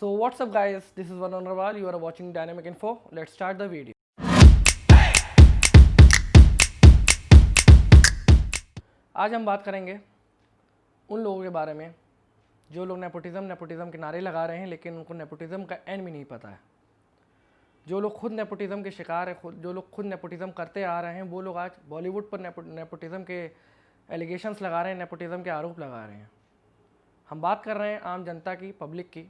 So what's up guys, this is Varun Narwal, you are watching Dynamic Info. Let's start the video. आज हम बात करेंगे उन लोगों के बारे में जो लोग नेपोटिज्म के नारे लगा रहे हैं, लेकिन उनको नेपोटिज्म का एंड भी नहीं पता है। जो लोग खुद नेपोटिज्म के शिकार हैं, जो लोग खुद नेपोटिज्म करते आ रहे हैं, वो लोग आज बॉलीवुड पर नेपोटिज्म के एलिगेशंस लगा रहे हैं, नेपोटिज्म के आरोप लगा रहे हैं। हम बात कर रहे हैं आम जनता की, पब्लिक की,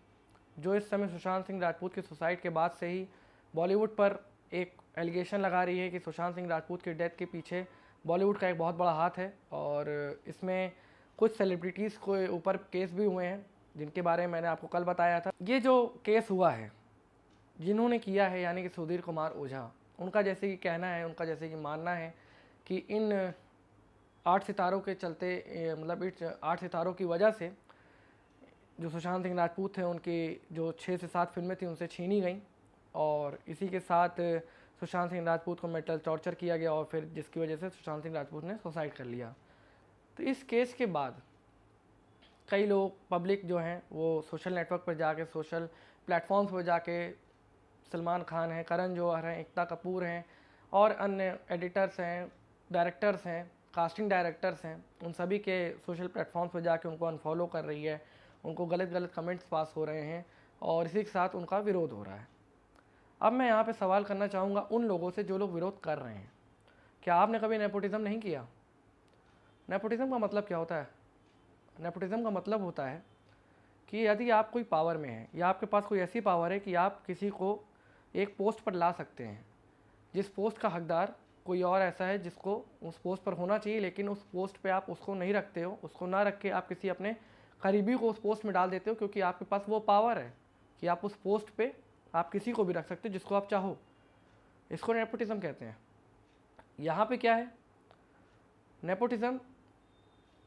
जो इस समय सुशांत सिंह राजपूत के सुसाइड के बाद से ही बॉलीवुड पर एक एलिगेशन लगा रही है कि सुशांत सिंह राजपूत की डेथ के पीछे बॉलीवुड का एक बहुत बड़ा हाथ है। और इसमें कुछ सेलिब्रिटीज़ के ऊपर केस भी हुए हैं, जिनके बारे में मैंने आपको कल बताया था। ये जो केस हुआ है, जिन्होंने किया है, यानी कि सुधीर कुमार ओझा, उनका जैसे कि कहना है, उनका जैसे कि मानना है कि इन 8 सितारों के चलते, मतलब इस 8 सितारों की वजह से जो सुशांत सिंह राजपूत थे, उनकी जो 6 से 7 फिल्में थी उनसे छीनी गई, और इसी के साथ सुशांत सिंह राजपूत को मेंटल टॉर्चर किया गया, और फिर जिसकी वजह से सुशांत सिंह राजपूत ने सुसाइड कर लिया। तो इस केस के बाद कई लोग, पब्लिक जो हैं, वो सोशल नेटवर्क पर जाके, सोशल प्लेटफॉर्म्स पर जाके, सलमान खान हैं, करण जौहर हैं, एकता कपूर हैं, और अन्य एडिटर्स हैं, डायरेक्टर्स हैं, कास्टिंग डायरेक्टर्स हैं, उन सभी के सोशल प्लेटफॉर्म्स पर जाके उनको अनफॉलो कर रही है, उनको गलत कमेंट्स पास हो रहे हैं, और इसी के साथ उनका विरोध हो रहा है। अब मैं यहाँ पे सवाल करना चाहूँगा उन लोगों से जो लोग विरोध कर रहे हैं, क्या आपने कभी नेपोटिज्म नहीं किया? नेपोटिज्म का मतलब क्या होता है? नेपोटिज्म का मतलब होता है कि यदि आप कोई पावर में हैं, या आपके पास कोई ऐसी पावर है कि आप किसी को एक पोस्ट पर ला सकते हैं, जिस पोस्ट का हकदार कोई और ऐसा है जिसको उस पोस्ट पर होना चाहिए, लेकिन उस पोस्ट पे आप उसको नहीं रखते हो, उसको ना रख के आप किसी अपने करीबी को उस पोस्ट में डाल देते हो, क्योंकि आपके पास वो पावर है कि आप उस पोस्ट पे आप किसी को भी रख सकते हो जिसको आप चाहो। इसको नेपोटिज्म कहते हैं। यहाँ पे क्या है, नेपोटिज्म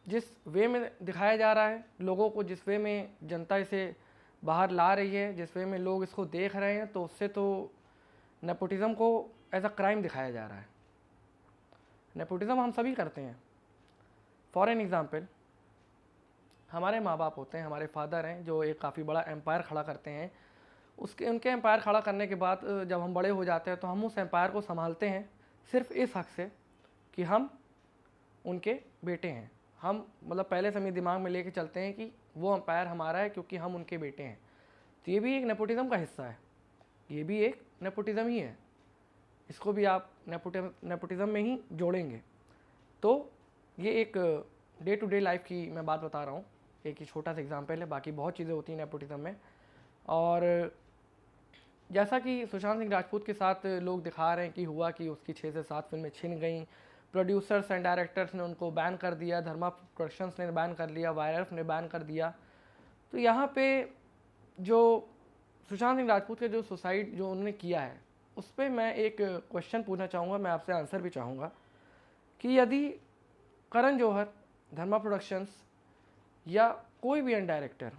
जिस वे में दिखाया जा रहा है लोगों को, जिस वे में जनता इसे बाहर ला रही है, जिस वे में लोग इसको देख रहे हैं, तो उससे तो नेपोटिज्म को एज अ क्राइम दिखाया जा रहा है। नेपोटिज्म हम सभी करते हैं। फॉर एन एग्ज़ाम्पल, हमारे माँ बाप होते हैं, हमारे फादर हैं, जो एक काफ़ी बड़ा एम्पायर खड़ा करते हैं। उनके एम्पायर खड़ा करने के बाद जब हम बड़े हो जाते हैं, तो हम उस एम्पायर को संभालते हैं सिर्फ इस हक से कि हम उनके बेटे हैं। हम मतलब पहले से ही दिमाग में लेके चलते हैं कि वो एम्पायर हमारा है क्योंकि हम उनके बेटे हैं। तो ये भी एक नेपोटिज्म का हिस्सा है, ये भी एक नेपोटिज्म ही है। इसको भी आप नेपोटिज्म में ही जोड़ेंगे। तो ये एक डे टू डे लाइफ की मैं बात बता रहा हूँ, एक ही छोटा सा एग्जाम्पल है, बाकी बहुत चीज़ें होती हैं नेपोटिज्म में। और जैसा कि सुशांत सिंह राजपूत के साथ लोग दिखा रहे हैं कि हुआ, कि उसकी 6 से 7 फिल्में छिन गई, प्रोड्यूसर्स एंड डायरेक्टर्स ने उनको बैन कर दिया, धर्मा प्रोडक्शंस ने बैन कर लिया, वायरफ ने बैन कर दिया। तो यहाँ पे जो सुशांत सिंह राजपूत के जो सुसाइड जो उन्होंने किया है, उस पर मैं एक क्वेश्चन पूछना चाहूँगा, मैं आपसे आंसर भी चाहूँगा कि यदि करण जौहर, धर्मा प्रोडक्शंस या कोई भी एंड डायरेक्टर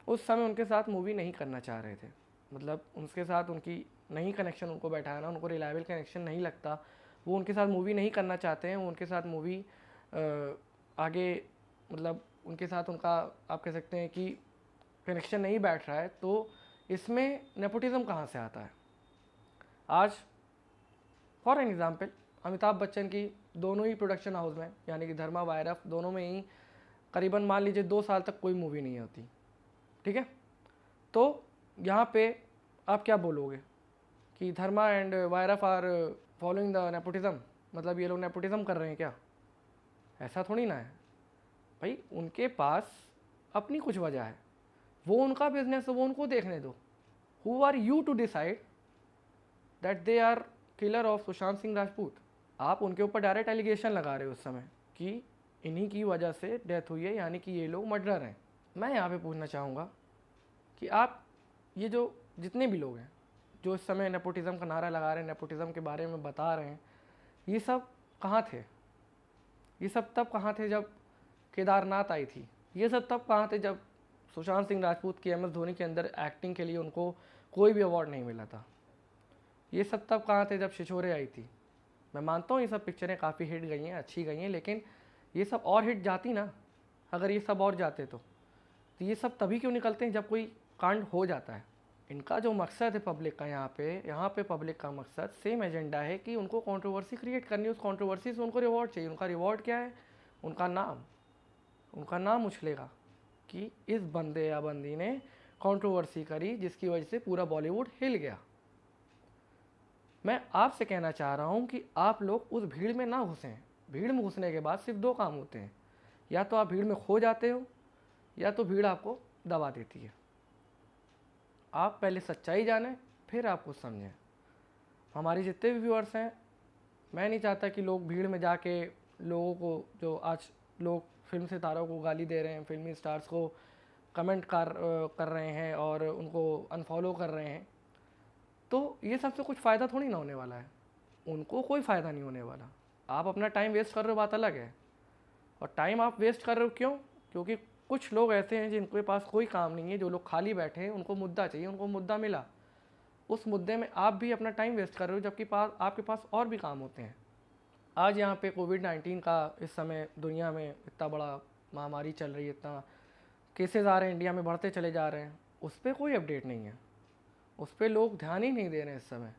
उस समय उनके साथ मूवी नहीं करना चाह रहे थे, मतलब उनके साथ उनकी नहीं कनेक्शन उनको बैठाना, उनको रिलायबल कनेक्शन नहीं लगता, वो उनके साथ मूवी नहीं करना चाहते हैं, वो उनके साथ मूवी आगे, मतलब उनके साथ उनका आप कह सकते हैं कि कनेक्शन नहीं बैठ रहा है, तो इसमें नेपोटिज्म कहाँ से आता है? आज for an example, Amitabh Bachchan की दोनों ही प्रोडक्शन हाउस में, यानी कि धर्मा, वायरफ, दोनों में ही करीबन मान लीजिए 2 साल तक कोई मूवी नहीं होती, ठीक है? तो यहाँ पे आप क्या बोलोगे कि Dharma and YRF are following the nepotism, मतलब ये लोग नेपोटिज्म कर रहे हैं क्या? ऐसा थोड़ी ना है भाई, उनके पास अपनी कुछ वजह है, वो उनका बिजनेस है, वो उनको देखने दो। Who are you to decide that they are killer of Sushant Singh Rajput? आप उनके ऊपर डायरेक्ट एलिगेशन लगा रहे हो उस समय कि इन्हीं की वजह से डेथ हुई है, यानी कि ये लोग मर्डरर हैं। मैं यहाँ पे पूछना चाहूँगा कि आप ये जो जितने भी लोग हैं जो इस समय नेपोटिज्म का नारा लगा रहे हैं, नेपोटिज्म के बारे में बता रहे हैं, ये सब कहाँ थे? ये सब तब कहाँ थे जब केदारनाथ आई थी? ये सब तब कहाँ थे जब सुशांत सिंह राजपूत की MS धोनी के अंदर एक्टिंग के लिए उनको कोई भी अवार्ड नहीं मिला था? ये सब तब कहाँ थे जब छिछोरे आई थी? मैं मानता हूँ ये सब पिक्चरें काफ़ी हिट गई हैं, अच्छी गई हैं, लेकिन ये सब और हिट जाती ना, अगर ये सब और जाते तो ये सब तभी क्यों निकलते हैं जब कोई कांड हो जाता है। इनका जो मकसद है पब्लिक का, यहाँ पे पब्लिक का मकसद सेम एजेंडा है कि उनको कंट्रोवर्सी क्रिएट करनी है। उस कंट्रोवर्सी से उनको रिवॉर्ड चाहिए। उनका रिवॉर्ड क्या है? उनका नाम उछलेगा कि इस बंदे या बंदी ने कंट्रोवर्सी करी जिसकी वजह से पूरा बॉलीवुड हिल गया। मैं आपसे कहना चाह रहा हूँ कि आप लोग उस भीड़ में ना घुसें। भीड़ में घुसने के बाद सिर्फ दो काम होते हैं, या तो आप भीड़ में खो जाते हो या तो भीड़ आपको दबा देती है। आप पहले सच्चाई जानें, फिर आप कुछ समझें। हमारे जितने भी व्यूअर्स हैं, मैं नहीं चाहता कि लोग भीड़ में जाके लोगों को, जो आज लोग फिल्म सितारों को गाली दे रहे हैं, फिल्मी स्टार्स को कमेंट कर रहे हैं और उनको अनफॉलो कर रहे हैं, तो ये सबसे कुछ फ़ायदा थोड़ी ना होने वाला है। उनको कोई फ़ायदा नहीं होने वाला। आप अपना टाइम वेस्ट कर रहे हो, बात अलग है। और टाइम आप वेस्ट कर रहे हो क्यों? क्योंकि कुछ लोग ऐसे हैं जिनके पास कोई काम नहीं है, जो लोग खाली बैठे हैं, उनको मुद्दा चाहिए, उनको मुद्दा मिला, उस मुद्दे में आप भी अपना टाइम वेस्ट कर रहे हो, जबकि आपके पास और भी काम होते हैं। आज यहाँ पे कोविड-19 का इस समय दुनिया में इतना बड़ा महामारी चल रही है, इतना केसेस आ रहे हैं, इंडिया में बढ़ते चले जा रहे हैं, उस पर कोई अपडेट नहीं है। उस पर लोग ध्यान ही नहीं दे रहे हैं इस समय।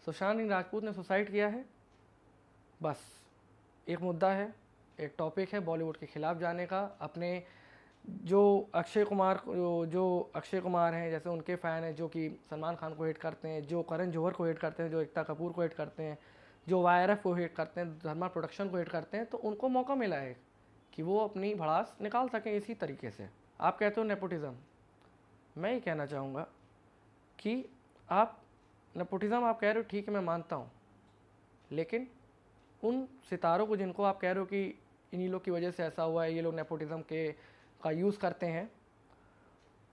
सुशांत सिंह राजपूत ने सुसाइड किया है, बस एक मुद्दा है, एक टॉपिक है बॉलीवुड के खिलाफ जाने का। अपने जो अक्षय कुमार हैं, जैसे उनके फ़ैन हैं जो कि सलमान खान को हेट करते हैं, जो करण जौहर को हेट करते हैं, जो एकता कपूर को हेट करते हैं, जो वायरफ को हेट करते हैं, धर्मा प्रोडक्शन को हेट करते हैं, तो उनको मौका मिला है कि वो अपनी भड़ास निकाल सकें इसी तरीके से। आप कहते हो नेपोटिज़म, मैं ये कहना चाहूँगा कि आप नेपोटिज़म आप कह रहे हो, ठीक है, मैं मानता हूँ, लेकिन उन सितारों को जिनको आप कह रहे हो कि इन्हीं लोग की वजह से ऐसा हुआ है, ये लोग नेपोटिज़म का यूज़ करते हैं,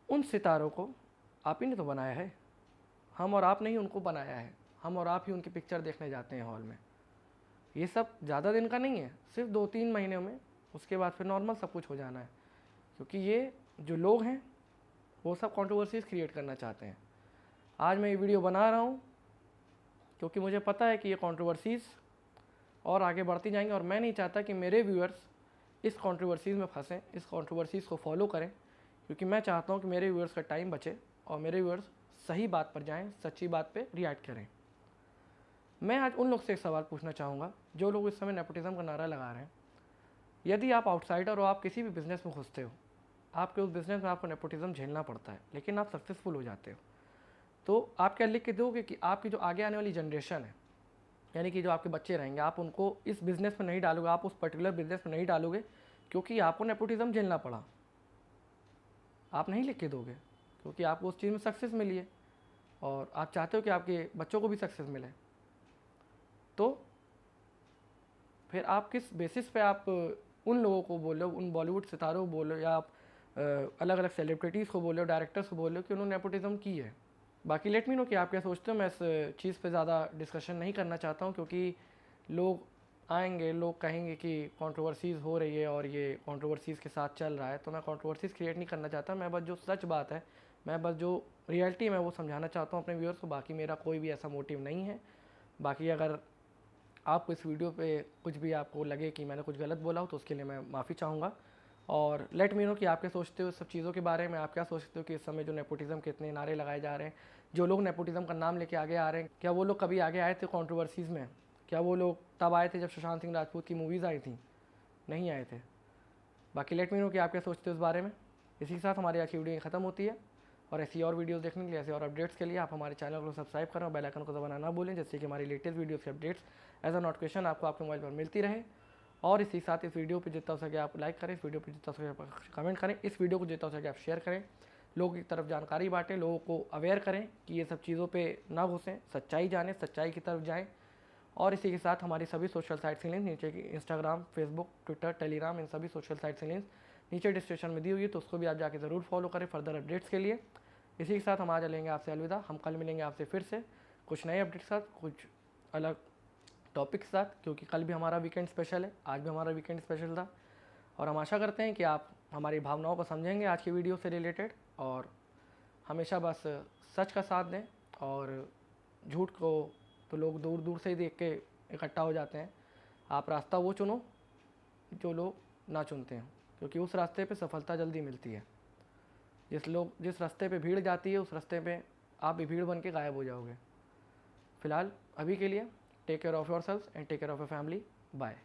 उन सितारों को आप ही ने तो बनाया है। हम और आप ने ही उनको बनाया है। हम और आप ही उनकी पिक्चर देखने जाते हैं हॉल में। ये सब ज़्यादा दिन का नहीं है, सिर्फ 2-3 महीने में, उसके बाद फिर नॉर्मल सब कुछ हो जाना है। क्योंकि ये जो लोग हैं वो सब कंट्रोवर्सीज़ क्रिएट करना चाहते हैं। आज मैं ये वीडियो बना रहा हूँ क्योंकि मुझे पता है कि ये कंट्रोवर्सीज़ और आगे बढ़ती जाएंगी, और मैं नहीं चाहता कि मेरे व्यूअर्स इस कंट्रोवर्सीज़ में फंसें, इस कंट्रोवर्सीज़ को फॉलो करें, क्योंकि मैं चाहता हूँ कि मेरे व्यूअर्स का टाइम बचे और मेरे व्यूअर्स सही बात पर जाएं, सच्ची बात पे रिएक्ट करें। मैं आज उन लोग से एक सवाल पूछना चाहूँगा जो लोग इस समय नेपोटिज़म का नारा लगा रहे हैं। यदि आप आउटसाइडर हो, आप किसी भी बिज़नेस में घुसते हो, आपके उस बिज़नेस में आपको नेपोटिज़म झेलना पड़ता है, लेकिन आप सक्सेसफुल हो जाते हो, तो आप क्या लिख के दोगे कि आपकी जो आगे आने वाली जनरेशन है, यानी कि जो आपके बच्चे रहेंगे, आप उनको इस बिज़नेस में नहीं डालोगे, आप उस पर्टिकुलर बिज़नेस में नहीं डालोगे क्योंकि आपको नेपोटिज़म झेलना पड़ा? आप नहीं लिख के दोगे, क्योंकि आपको उस चीज़ में सक्सेस मिली है और आप चाहते हो कि आपके बच्चों को भी सक्सेस मिले। तो फिर आप किस बेसिस पे आप उन लोगों को बोल रहे हो, उन बॉलीवुड सितारों को बोल रहे हो, या आप अलग अलग सेलिब्रिटीज़ को बोल रहे हो, डायरेक्टर्स को बोल रहे हो कि उन्होंने नेपोटिज़म की है? बाकी लेट मी नो कि आप क्या सोचते हो। मैं इस चीज़ पे ज़्यादा डिस्कशन नहीं करना चाहता हूँ, क्योंकि लोग आएंगे, लोग कहेंगे कि कंट्रोवर्सीज़ हो रही है और ये कंट्रोवर्सीज़ के साथ चल रहा है, तो मैं कंट्रोवर्सीज़ क्रिएट नहीं करना चाहता। मैं बस जो सच बात है, मैं बस जो रियलिटी है, मैं वो समझाना चाहता हूँ अपने व्यूअर्स को। बाकी मेरा कोई भी ऐसा मोटिव नहीं है। बाकी अगर आपको इस वीडियो पे कुछ भी आपको लगे कि मैंने कुछ गलत बोला हो, तो उसके लिए मैं माफ़ी चाहूँगा। और लेट मी नो कि आप क्या सोचते हो सब चीज़ों के बारे में। आप क्या सोचते हो कि इस समय जो नेपोटिज़म के इतने नारे लगाए जा रहे हैं, जो लोग नेपोटिज़म का नाम लेके आगे आ रहे हैं, क्या वो लोग कभी आगे आए थे कंट्रोवर्सीज़ में? क्या वो लोग तब आए थे जब सुशांत सिंह राजपूत की मूवीज़ आई थी? नहीं आए थे। बाकी लेट मी नो कि आप क्या सोचते हो इस बारे में। इसी के साथ हमारी आज की वीडियो ख़त्म होती है, और ऐसी और वीडियोस देखने के लिए, ऐसे और अपडेट्स के लिए आप हमारे चैनल को सब्सक्राइब करें और बेल आइकन को दबाना ना भूलें, जिससे कि हमारी लेटेस्ट वीडियोस की अपडेट्स एज अ नोटिफिकेशन आपको आपके मोबाइल पर मिलती रहे। और इसी के साथ इस वीडियो पे जितना हो सके आप लाइक करें, इस वीडियो पे जितना हो सके आप कमेंट करें, इस वीडियो को जितना हो सके आप शेयर करें, लोगों की तरफ जानकारी बांटें, लोगों को अवेयर करें कि ये सब चीज़ों पे ना घुसें, सच्चाई जानें, सच्चाई की तरफ जाएं। और इसी के साथ हमारी सभी सोशल साइट्स की लिंक नीचे की इंस्टाग्राम, फेसबुक, ट्विटर, टेलीग्राम, इन सभी सोशल साइट्स की लिंक नीचे डिस्क्रिप्शन में दी हुई है, तो उसको भी आप जाके ज़रूर फॉलो करें फर्दर अपडेट्स के लिए। इसी के साथ हम आज लेंगे आपसे अलविदा। हम कल मिलेंगे आपसे फिर से कुछ नए अपडेट के साथ, कुछ अलग टॉपिक के साथ, क्योंकि कल भी हमारा वीकेंड स्पेशल है, आज भी हमारा वीकेंड स्पेशल था। और हम आशा करते हैं कि आप हमारी भावनाओं को समझेंगे आज की वीडियो से रिलेटेड, और हमेशा बस सच का साथ दें। और झूठ को तो लोग दूर दूर से ही देख के इकट्ठा हो जाते हैं। आप रास्ता वो चुनो जो लोग ना चुनते हैं, क्योंकि उस रास्ते पे सफलता जल्दी मिलती है। जिस रास्ते पे भीड़ जाती है उस रास्ते पे आप भी भीड़ बन के गायब हो जाओगे। फ़िलहाल अभी के लिए take care of yourself and take care of your family. Bye.